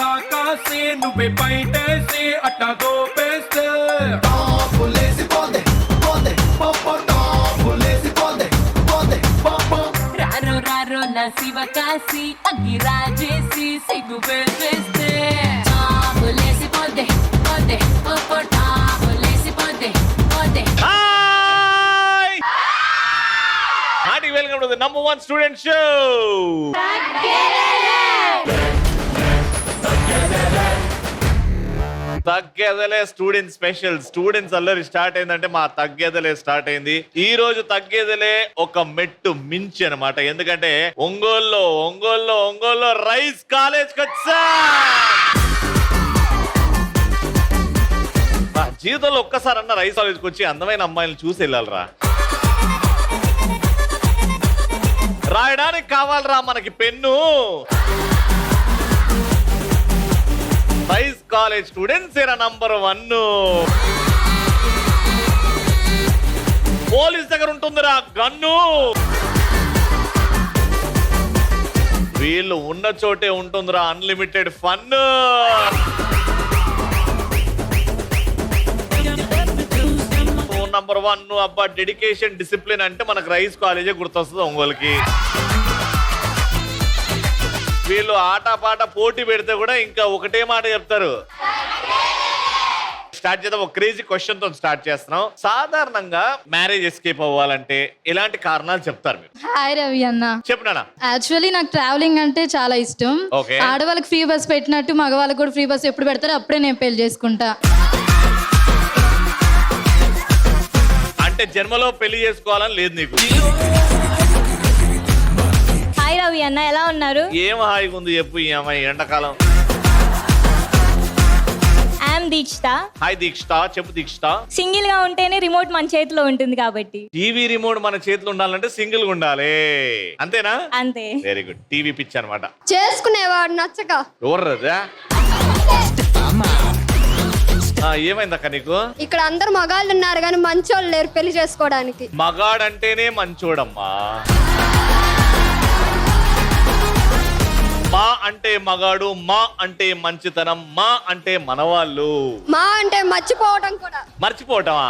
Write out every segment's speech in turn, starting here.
రాకాసి నువ్వే బయటేసి అట్టా దోపేస్తే రారో రారో నా శివ కాసి అగ్గి రాజేసి సిగ్గు వేసేస్తే టాపులేసి పోతే పోతే ఓ టాపులేసి పోతే పోతే. Hearty welcome to the number 1 student show. తగ్గేదలే స్టూడెంట్ స్పెషల్. స్టూడెంట్స్ అల్లరి స్టార్ట్ అయిందంటే మా తగ్గేదలే స్టార్ట్ అయింది. ఈ రోజు తగ్గేదలే ఒక మెట్టు మించి అన్నమాట. ఎందుకంటే ఒంగోలులో రైస్ కాలేజ్ వచ్చా. జీవితంలో ఒక్కసారన్నా రైస్ కాలేజ్కి వచ్చి అందమైన అమ్మాయిలను చూసి వెళ్ళాలరా. రాయడానికి కావాలరా మనకి పెన్ను. రైస్ కాలేజ్ స్టూడెంట్స్ ఏరా నంబర్ 1. పోలీస్ దగ్గర ఉంటుందిరా గన్ను. వీళ్ళు ఉన్న చోటే ఉంటుందిరా అన్లిమిటెడ్ ఫన్. నంబర్ 1 అబ్బా డెడికేషన్ డిసిప్లిన్ అంటే మనకు రైస్ కాలేజే గుర్తొస్తుంది ఒంగోలుకి. వీళ్ళు ఆటపాట పోటీ పెడితే కూడా ఇంకా ఒకటే మాట చెప్తారు. స్టార్ట్ చేద్దాం. ఒక క్రేజీ క్వశ్చన్ తో స్టార్ట్ చేస్తున్నాం. సాధారణంగా మ్యారేజ్ ఎస్కేప్ అవ్వాలంటే ఎలాంటి కారణాలు చెప్తారు మీరు? హాయ్ రవి అన్న. చెప్పనా? యాక్చువల్లీ నాకు ట్రావెలింగ్ అంటే చాలా ఇష్టం. ఆడవాళ్ళకి ఫ్రీ బస్ పెట్టినట్టు మగవాళ్ళకి కూడా ఫ్రీ బస్ ఎప్పుడు పెడతారో అప్పుడే నేను పెళ్లి చేసుకుంటా. అంటే జన్మలో పెళ్లి చేసుకోవాలని లేదు నీకు? హాయ్ రవి అన్న, ఎలా ఉన్నారు? ఏం హాయిగా ఉంది చెప్పు. ఈ అమ్మాయి ఎండాకాలం. ఐఎమ్ దీక్షిత. హాయ్ దీక్షిత, చెప్పు దీక్షిత. సింగిల్ గా ఉంటేనే రిమోట్ మన చేతిలో ఉంటుంది కాబట్టి. టీవీ రిమోట్ మన చేతిలో ఉండాలంటే సింగిల్ గా ఉండాలి, అంతేనా? అంతే. Very good. టీవీ పిచ్ అనమాట. చేసుకునేవాడు నచ్చక. ఎవర్రదా? ఏమైందక్క నీకు? ఇక్కడ అందరు మగాళ్ళు ఉన్నారు కానీ మంచోళ్ళు లేరు పెళ్లి చేసుకోవడానికి. మగాడంటేనే మంచోడమ్మా. మా అంటే మగాడు, మా అంటే మంచితనం, మా అంటే మనవాళ్ళు, మా అంటే మర్చిపోవడం కూడా. మర్చిపోవటమా?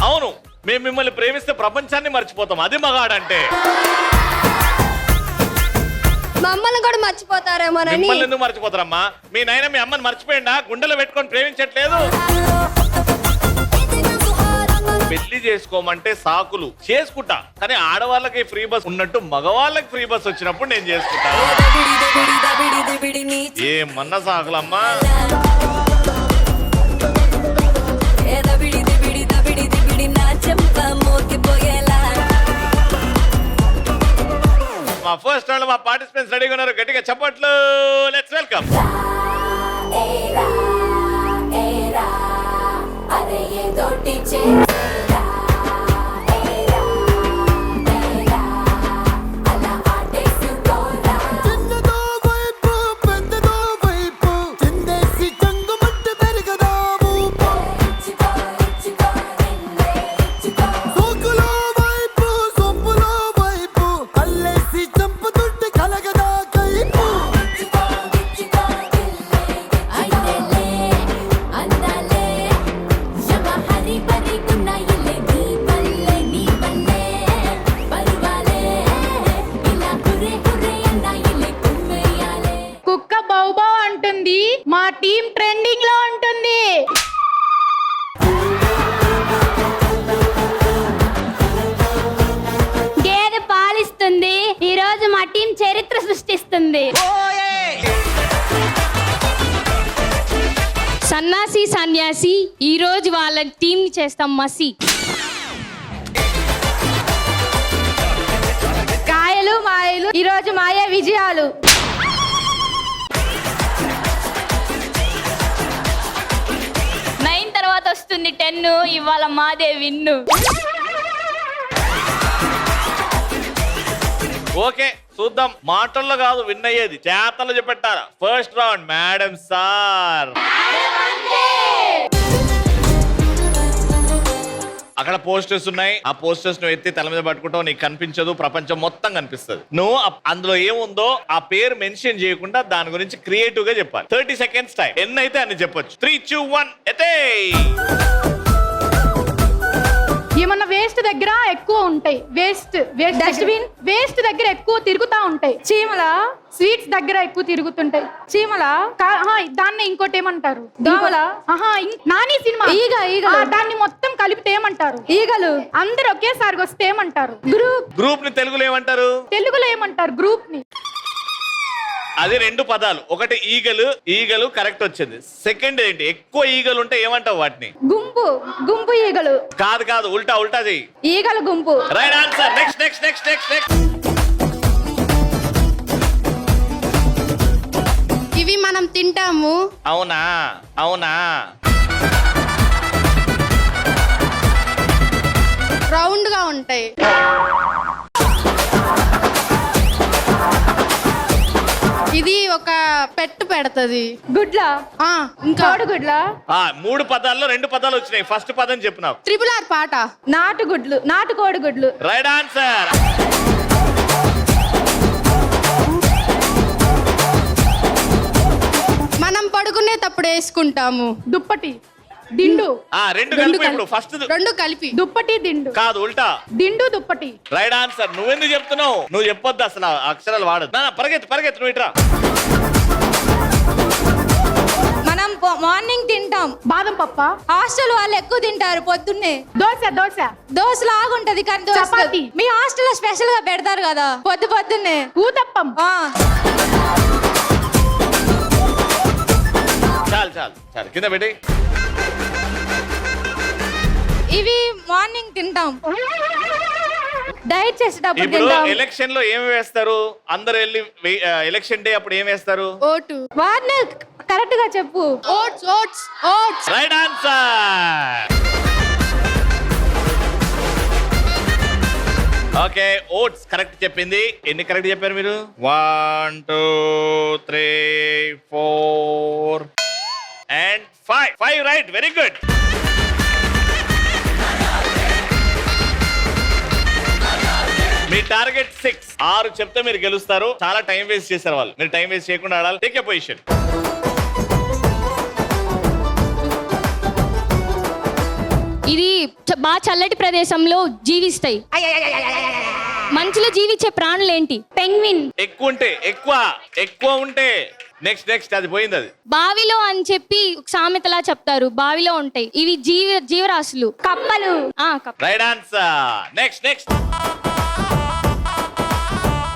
అవును, మేము మిమ్మల్ని ప్రేమిస్తే ప్రపంచాన్ని మర్చిపోతాం. అది మగాడంటే. మమ్మల్ని కూడా మర్చిపోతారేమోనని. మిమ్మల్ని ఎందుకు మర్చిపోతారమ్మా? మీ నాయన మీ అమ్మని మర్చిపోయిందా? గుండెలో పెట్టుకొని ప్రేమించట్లేదు. పెళ్లి చేసుకోమంటే సాకులు చేసుకుంటా, కానీ ఆడవాళ్ళకి ఫ్రీ బస్ ఉన్నట్టు మగవాళ్ళకి ఫ్రీ బస్ వచ్చినప్పుడు నేను చేసుకుంటా. ఏమన్నా సాకులమ్మా. మా ఫస్ట్ రౌండ్ మా పార్టిసిపెంట్స్ రెడీగా ఉన్నారు. గట్టిగా చప్పట్లు. Let's welcome. కుక్క బౌబౌ అంటుంది, మా టీం ట్రెండింగ్ లో ఉంటుంది. గేదె పాలిస్తుంది, ఈ రోజు మా టీం చరిత్ర సృష్టిస్తుంది. సన్నాసి సన్యాసి, ఈ రోజు వాళ్ళ టీం ని చేస్తాం మసి. కాయలు మాయలు, ఈ రోజు మాయా విజయాలు. 9 తర్వాత వస్తుంది 10, ఇవాళ మాదే విన్ను. ఓకే చూద్దాం. మాటల్లో కాదు విన్ అయ్యేది, చేతల్లో చెప్పెట్టారా. First round madam sir. అక్కడ పోస్టర్స్ ఉన్నాయి. ఆ పోస్టర్స్ నువ్వు ఎత్తి తల మీద పట్టుకుంటావు, నీకు కనిపించదు, ప్రపంచం మొత్తం కనిపిస్తుంది. నువ్వు అందులో ఏముందో ఆ పేరు మెన్షన్ చేయకుండా దాని గురించి క్రియేటివ్ గా చెప్పాలి. 30 seconds టైం. ఎన్ని అయితే అన్ని చెప్పొచ్చు. 3, 2, 1 ఎతే. ఏమన్నా వేస్ట్ దగ్గర ఎక్కువ ఉంటాయి. వేస్ట్ డస్ట్బిన్ వేస్ట్ దగ్గర ఎక్కువ తిరుగుతా ఉంటాయి. చీమల స్వీట్స్ దగ్గర ఎక్కువ తిరుగుతుంటాయి. చీమల దాన్ని ఇంకోటి ఏమంటారు? దోమల. నాని సినిమా దాన్ని మొత్తం కలిపితే ఏమంటారు? ఈగలు. అందరు ఒకేసారి వస్తే ఏమంటారు? గ్రూప్ ని తెలుగులో ఏమంటారు? తెలుగులో ఏమంటారు గ్రూప్ ని? అది 2 పదాలు. ఒకటి ఈగలు. ఈగలు కరెక్ట్ వచ్చింది. సెకండ్ ఏంటి? ఎక్కువ ఈగలు ఉంటే ఏమంటావు వాటిని? గుంపు ఈగలు. కాదు ఉల్టా చెయ్యి. ఈగల గుంపు. Right answer. నెక్స్ట్. ఇవి మనం తింటాము. అవునా రౌండ్ గా ఉంటాయి. ఇది ఒక పెట్టు పెడతది. గుడ్ల. ఇంకా గుడ్ల. 3 పదాల్లో 2 పదాలు వచ్చినాయి. ఫస్ట్ పదం చెప్పు నాకు. RRR పాట. నాటుగుడ్లు. నాటుకోడి గుడ్లు. Right answer. మనం పడుకునేటప్పుడు వేసుకుంటాము. దుప్పటి. దిండు. 2 కలిపి ఇప్పుడు. ఫస్ట్ 2 కలిపి. దుప్పటి దిండు. కాదు ఉల్టా. దిండు దుప్పటి. Right answer. నువ్వెందుకు చెప్తున్నావు? నువ్వు చెప్పొద్దు అసలు, అక్షరాలు వాడదు. పరిగెత్తు నువ్వు ఇట్రా. మనం మార్నింగ్ తింటాం బాదం పప్ప. హాస్టల్ వాళ్ళు ఎక్కువ తింటారు పొద్దున్నే. దోశ లాగుంటది కానీ చపాతీ. మీ హాస్టల్లో స్పెషల్ గా పెడతారు కదా పొద్దున్నే. ఊతప్పం. చాలు కింద పెట్టి. ఇవి మార్నింగ్ తింటాం. డైట్ చేసేటప్పుడు ఇప్పుడు తింటాం. ఎలక్షన్ లో ఏమి వేస్తారు? అందరు వెళ్ళి ఎలక్షన్ డే అప్పుడు ఏం వేస్తారు? ఓటు. వాటిని కరెక్ట్ గా చెప్పు. Oats. Right answer. Okay, oats correct చెప్పింది. ఎన్ని కరెక్ట్ చెప్పారు మీరు? 1, 2, 3, 4 and 5 right. Very good. Me target 6 చెప్తే మీరు గెలుస్తారు. చాలా టైం వేస్ట్ చేశారు వాళ్ళు. మీరు టైం వేస్ట్ చేయకుండా ఆడాలి. Take a position. ఇది బాగా చల్లటి ప్రదేశంలో జీవిస్తాయి. మంచులో జీవించే ప్రాణులు ఏంటి? పెంగ్విన్. ఎక్కువ ఉంటే నెక్స్ట్ అది పోయింది. అది బావిలో అని చెప్పి సామెతలా చెప్తారు. బావిలో ఉంటాయి ఇవి. జీవరాశులు. కప్పలు. Right answer. నెక్స్ట్.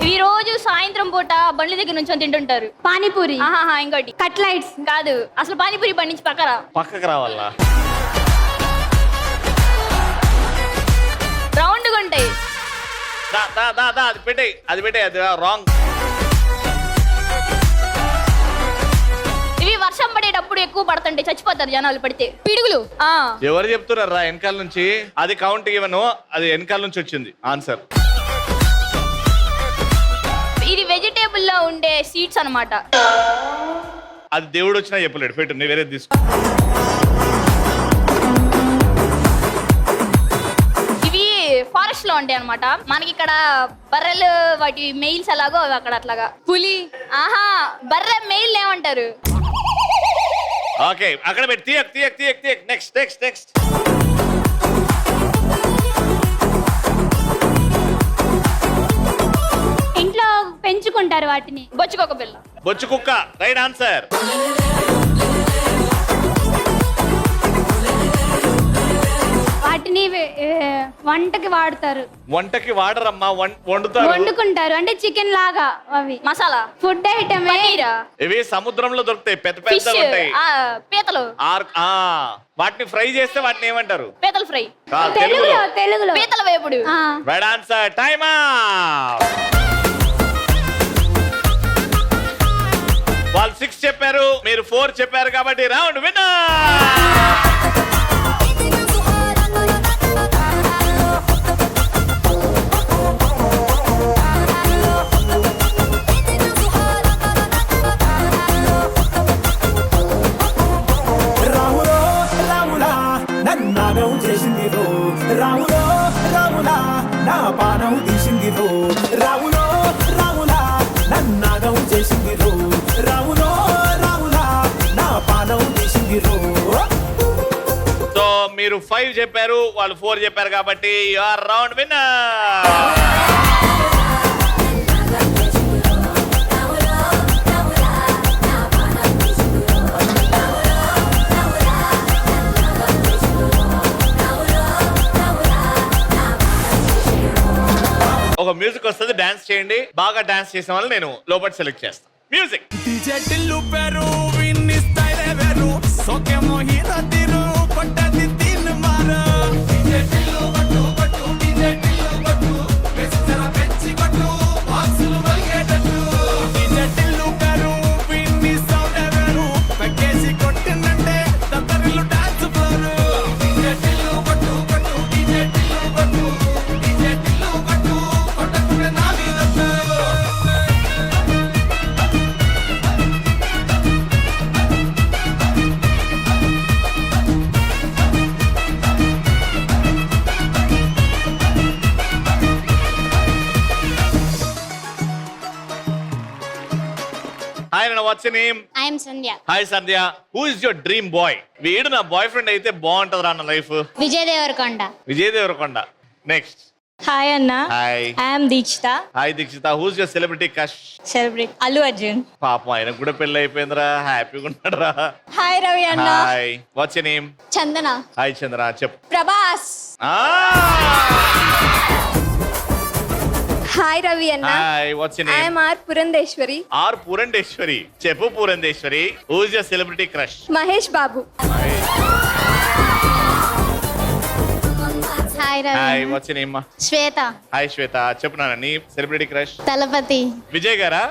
ఇవి రోజు సాయంత్రం పూట బండ్ల దగ్గర నుంచి తింటుంటారు. పానీపూరి. ఇంకోటి కట్లైట్స్. కాదు, అసలు పానీపూరి బండి నుంచి పక్కకు రావాలా? రౌండ్ గా ఉంటాయి. అది పెట్టే అది రాంగ్. ఇవి వర్షం పడేటప్పుడు ఎక్కువ పడుతుంటాయి, చచ్చిపోతారు జనాలు పడితే. పిడుగులు. ఎవరు చెప్తున్నారా వెనకాల నుంచి? అది కౌంట్ ఇవ్వను, అది వెనకాల నుంచి వచ్చింది ఆన్సర్. ఇది వెజిటేబుల్ లో ఉండే సీడ్స్ అన్నమాట. అది దేవుడు వచ్చినా చెప్పలేడు. పెట్టు, నీ వేరే తీసుకో. ఫారెస్ట్ లో ఉంటాయి అనమాట. మనకి ఇక్కడ బర్రెలు వాటి మెయిల్స్ ఎలాగో అవి అక్కడ అట్లాగా. పులి. బర్రె మెయిల్ ఏమంటారు? ఓకే, అక్కడ పెట్టి తీయక్. నెక్స్ట్. ఇంట్లో పెంచుకుంటారు వాటిని. బొచ్చుకొక పిల్ల. బొచ్చు కుక్క. Right answer. వాటిని వంటకి వాడతారు. వంటకి వాడరమ్మా, వండుతారు. వండుకుంటారు అంటే చికెన్ లాగా. అవి మసాలా ఫుడ్ ఐటమ్. ఇవి సముద్రంలో దొరుకుతాయి, పెద్ద ఉంటాయి. పీతలు. వాటిని ఫ్రై చేస్తే వాటిని ఏమంటారు? పీతలు ఫ్రై. తెలుగులో పీతల వేపుడు. Right answer. Time out. వాళ్ళు 6 చెప్పారు, మీరు 4 చెప్పారు కాబట్టి రౌండ్ విన్నర్. hero. సో మీరు 5 చెప్పారు, వాళ్ళు 4 చెప్పారు కాబట్టి యు ఆర్ రౌండ్ విన్నర్. ఒక మ్యూజిక్ వస్తుంది, డాన్స్ చేయండి. బాగా డాన్స్ చేసిన వాళ్ళు నేను లోపల సెలెక్ట్ చేస్తాను. మ్యూజిక్. DJ టిల్లు పేరు విన్ని స్టైల్ వేరు సోకేమో హీరో తీరు కొట్టది తిన్ మారు. DJ టిల్లు కొట్టు కొట్టు DJ టిల్లు కొట్టు వెచ్చర పెంచి కొట్టు బాక్సులు వల్గేటట్టు. DJ టిల్లు పేరు విన్ని సౌండ్ వేరు పక్కేసి కొట్టినంటే తత్తరిల్లు డాన్స్ ఫ్లోర్. DJ టిల్లు కొట్టు కొట్టు DJ టిల్లు కొట్టు DJ టిల్లు కొట్టు కొట్టకునే నా మీదట్టు. హాయ్ నాన్న, what's your name? I'm Sandhya. Hi Sandhya. Who is your dream boy? వీడు నా బాయ్ ఫ్రెండ్ అయితే బాగుంటది రా నా life. Vijay Deverakonda. Vijay Deverakonda. Next. Hi అన్న. Hi. I'm Deekshitha. Hi Deekshitha. Who's your celebrity crush? Celebrity Allu Arjun. పాపం ఆయనకు కూడా పెళ్లి అయిపోయిందిరా, హ్యాపీగా ఉన్నాడు రా. హాయ్ రవి అన్న. Hi. What's your name? Chandana. Hi Chandra. చెప్పు. ప్రభాస్. హాయ్ రవి అన్న. Hi. What's your name? I'm R Purandeswari. R Purandeswari. చెప్పు Purandeswari. Who's your celebrity crush? Mahesh Babu. Hi Ravi. Hi. What's your name? Swetha. Hi Swetha. చెప్పు నాన్న, నీ సెలబ్రిటీ క్రష్? తలపతి. విజయ్ గారా?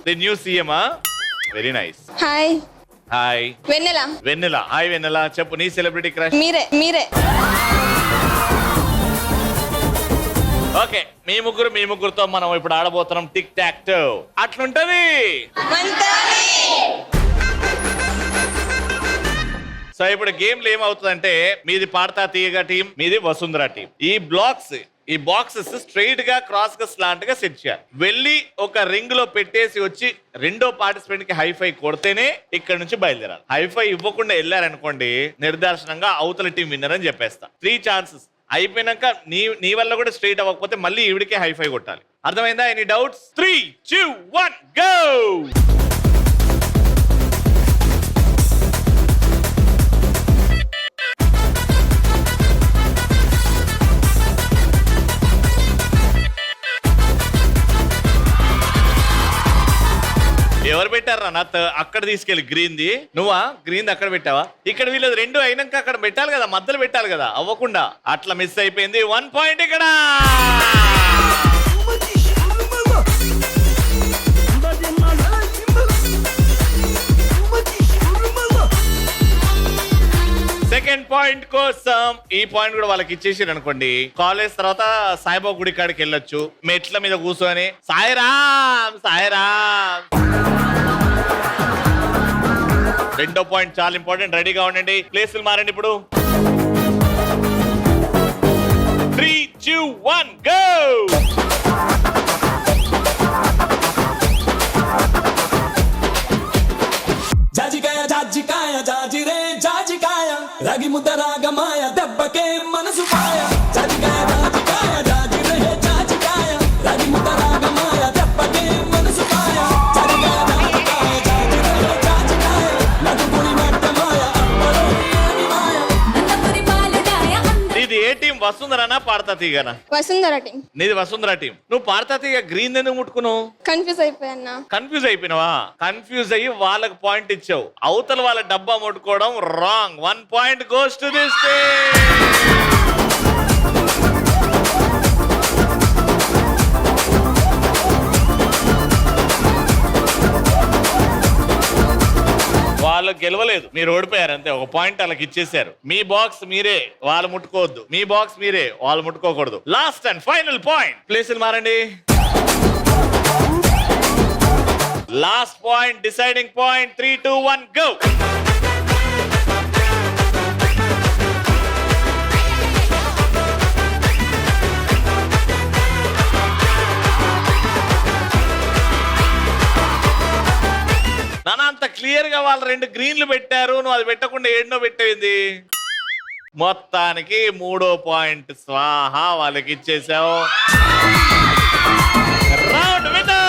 The new CM. Very nice. Hi. Hi. Vennela. Vennela. Hi Vennela. చెప్పు నీ celebrity crush? మీరే. ఓకే, మీ ముగ్గురుతో మనం ఇప్పుడు ఆడబోతున్నాం టిక్ టాక్ టో. అట్లుంటది. సో ఇప్పుడు గేమ్లు ఏమవుతుందంటే, మీది పాడతా తీయగా టీం, మీది వసుంధర టీం. ఈ బాక్సెస్ స్ట్రైట్ గా క్రాస్ గా స్లాంట్ గా సెట్ చేయాలి. వెళ్ళి ఒక రింగ్ లో పెట్టేసి వచ్చి రెండో పార్టిసిపెంట్ కి హైఫై కొడితేనే ఇక్కడ నుంచి బయలుదేరాలి. హైఫై ఇవ్వకుండా వెళ్ళారనుకోండి, నిర్దాక్షణంగా అవతల టీం విన్నర్ అని చెప్పేస్తా. 3 ఛాన్సెస్ అయిపోయినాక నీ వల్ల కూడా స్ట్రైట్ అవ్వకపోతే మళ్ళీ ఈవిడికే హైఫై కొట్టాలి. అర్థమైందా? Any doubts? 3, 2, 1 గో. ఎవరు పెట్టారా నాత్? అక్కడ తీసుకెళ్ళి గ్రీన్ది. నువ్వా? గ్రీన్ అక్కడ పెట్టావా? ఇక్కడ వీళ్ళది 2 అయినాక అక్కడ పెట్టాలి కదా, మధ్యలో పెట్టాలి కదా, అవ్వకుండా అట్లా మిస్ అయిపోయింది. 1 పాయింట్ ఇక్కడ. సెకండ్ పాయింట్ కోసం ఈ పాయింట్ కూడా వాళ్ళకి ఇచ్చేసారు అనుకోండి, కాలేజ్ తర్వాత సాయిబాబా గుడి కాడికి వెళ్ళొచ్చు. మెట్ల మీద కూర్చొని సాయిరామ్ సాయిరామ్. రెండో పాయింట్ చాలా ఇంపార్టెంట్. రెడీగా ఉండండి. ప్లేసులు మారండి ఇప్పుడు. 3, 2, 1 గో. జాజికాయ జాజిరే జాజికాయ రాగి ముద్ద రాగమాయ దెబ్బకే మనసు పాయ. జాజికాయ జాజికాయ జాజిరే జాజికాయ రాగి ముద్ద రాగమాయ దెబ్బకే మనసు పాయ. జాజికాయ జాజికాయ జాజిరే జాజికాయ నదుపురి మట్టమాయ అమ్మలో ఏమి మాయ. ఇది ఏ టీం? వసుంధరనా పాడతా తీగనా? వసుంధర టీం. నీది వసుంధర టీం. నువ్వు పాడతా తీగ గ్రీన్ ఎందుకు ముట్టుకున్నావు? కన్ఫ్యూజ్ అయిపోయాన్నా. కన్ఫ్యూజ్ అయిపోయినావా? కన్ఫ్యూజ్ అయ్యి వాళ్ళకి పాయింట్ ఇచ్చావు, అవతల వాళ్ళ డబ్బా ముట్టుకోవడం wrong. 1 point goes to this team. వాళ్ళు గెలవలేదు, మీరు ఓడిపోయారు అంతే. 1 పాయింట్ వాళ్ళకి ఇచ్చేసారు. మీ బాక్స్ మీరే, వాళ్ళు ముట్టుకోవద్దు. మీ బాక్స్ మీరే, వాళ్ళు ముట్టుకోకూడదు. Last and final point. ప్లేసులు మారండి. Last point, deciding point. 3, 2, 1 go. నాన్న అంత క్లియర్ గా వాళ్ళు 2 గ్రీన్లు పెట్టారు, నువ్వు అది పెట్టకుండా ఏడునో పెట్టేది. మొత్తానికి 3వ పాయింట్ స్వాహ వాళ్ళకి ఇచ్చేసావు. Round winner.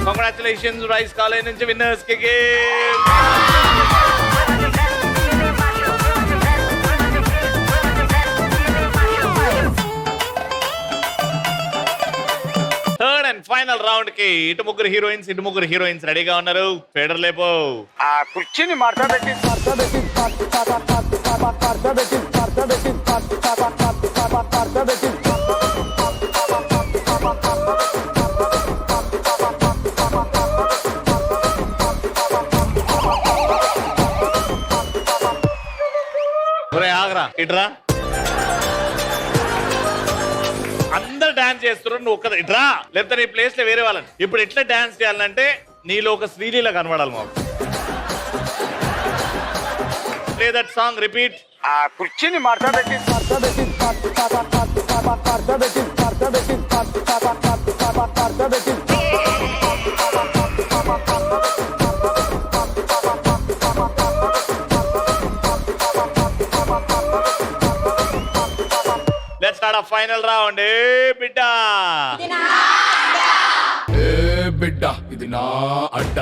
Congratulations, Rice College నుంచి winners కి థర్డ్ అండ్ ఫైనల్ రౌండ్ కి ఇటు ముగ్గురు హీరోయిన్స్ రెడీగా ఉన్నారు. ఫేడర్ లేపో. ఆ కుర్చీని మార్చబెట్టి ఆగరా, ఇట్రా. అందరు డాన్స్ చేస్తున్నారు, నువ్వు ఒక్క ఇట్రా. లేకపోతే నీ ప్లేస్ లో వేరే వాళ్ళని. ఇప్పుడు ఎట్లా డాన్స్ చేయాలంటే నీలో ఒక శ్రీలీల కనబడాలి మాకు. Play that song, repeat. ఆ కుర్చీని మార్చబెట్టి Let's start a final round. Hey, bidda. ఏ బిడ్డ ఇది నా అడ్డ.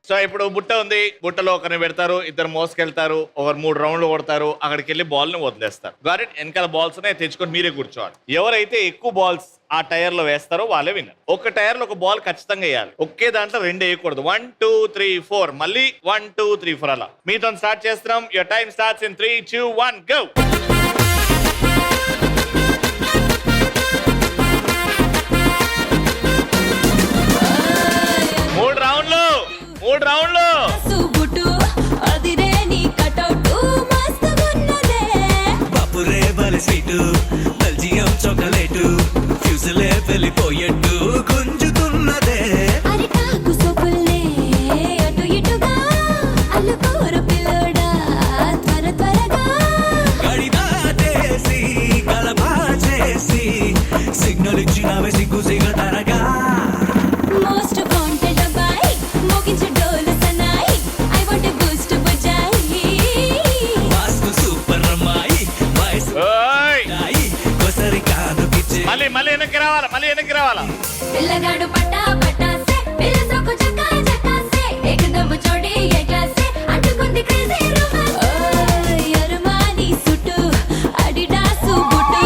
సో ఇప్పుడు బుట్ట ఉంది, బుట్టలో ఒకరిని పెడతారు, ఇద్దరు మోసుకెళ్తారు, ఒకరు 3 రౌండ్లు కొడతారు, అక్కడికి వెళ్ళి బాల్ ని వదిలేస్తారు. గారెట్ వెనకాల బాల్స్ ఉన్నాయి, తెచ్చుకొని మీరే కూర్చోవాలి. ఎవరైతే ఎక్కువ బాల్స్ ఆ టైర్ లో వేస్తారో వాళ్ళే విన్నర్. ఒక టైర్ లో ఒక బాల్ ఖచ్చితంగా వేయాలి. ఒకే దాంట్లో 2 వేయకూడదు. 1 2 3 4 మళ్ళీ 1 2 3 4 అలా. మీతో స్టార్ట్ చేస్తున్నాం. Your time starts in 3 2 1 go. 3 రౌండ్లు. బాపురే బలి స్వీటు, బెల్జియం చాక్లెట్, ఫ్యూజులే వెళ్ళిపోయేట్టు గుంజుతున్నదే. గడిదాటేసి గలబా చేసి సిగ్నల్ ఇచ్చినవే సిగ్గు సిగతరగా. మళ్ళీ వెనక్కి రావాలా. పిల్లగాడు పట్టా పట్టాసే పిల్ల సొక్కు చక్కా చక్కాసే ఏకదమ్ చోడి ఏ క్లాసే అంటుకుంది క్రేజీ రొమాన్స్ యర్మాని సుట్టు అడిడాస్ బుట్టు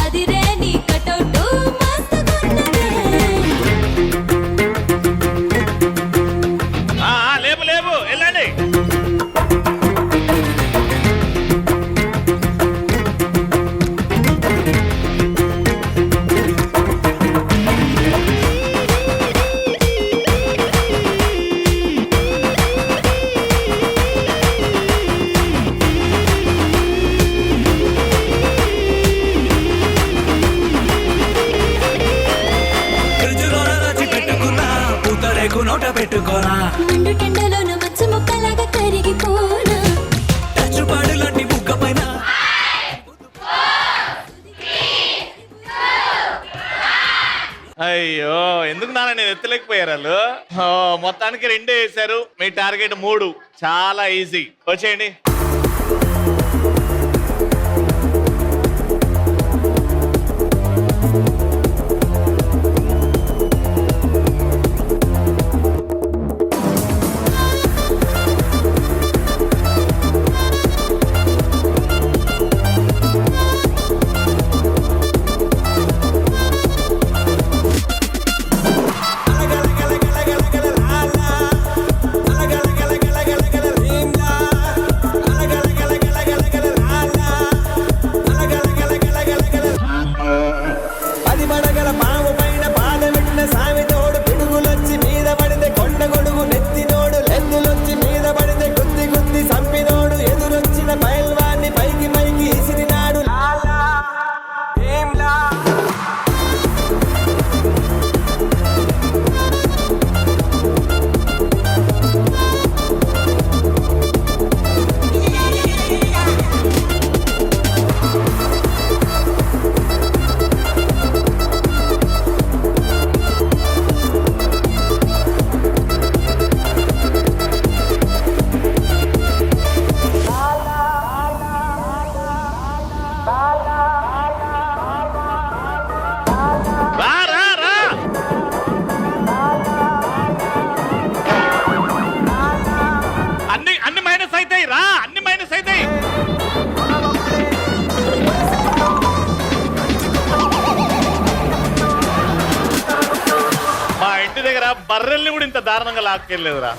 అదిరే నీ కటౌట్ మస్తుగున్నదే. లేపు వెళ్ళండి. నోట పెట్టుకోనా మండు టెండలోన మచ్చ ముక్కలాగా కరిగిపోనా టచ్చుపాడులాంటి బుగ్గ పైన. అయ్యో, ఎందుకు నాన్న నేను ఎత్తలేకపోయారు వాళ్ళు. మొత్తానికి 2 వేశారు. మీ టార్గెట్ 3. చాలా ఈజీ. వచ్చేయండి. బర్రెల్ని కూడా ఇంత దారుణంగా లాక్కెళ్ళలేదురా.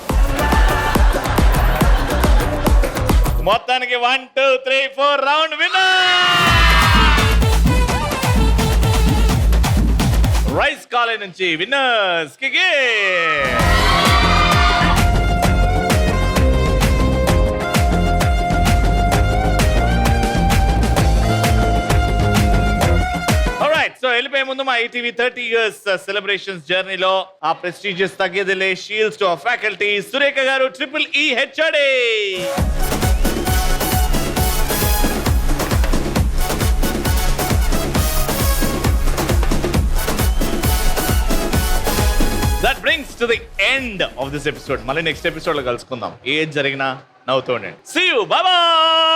మొత్తానికి 1 2 3 4 రౌండ్ విన్నర్ రైస్ కాలేజ్ నుంచి విన్నర్స్ కి సో వెళ్ళిపోయే ముందు మా ఈటీవీ 30 years సెలబ్రేషన్స్ జర్నీలో ఆ ప్రెస్టీజియస్ తగ్గేదిలే shields to faculty Surekha garu EEE HOD. That brings to the end of this episode. మళ్ళీ నెక్స్ట్ ఎపిసోడ్ లో కలుసుకుందాం. ఏది జరిగినా నవ్వుతూ ఉండండి. See you. Bye bye.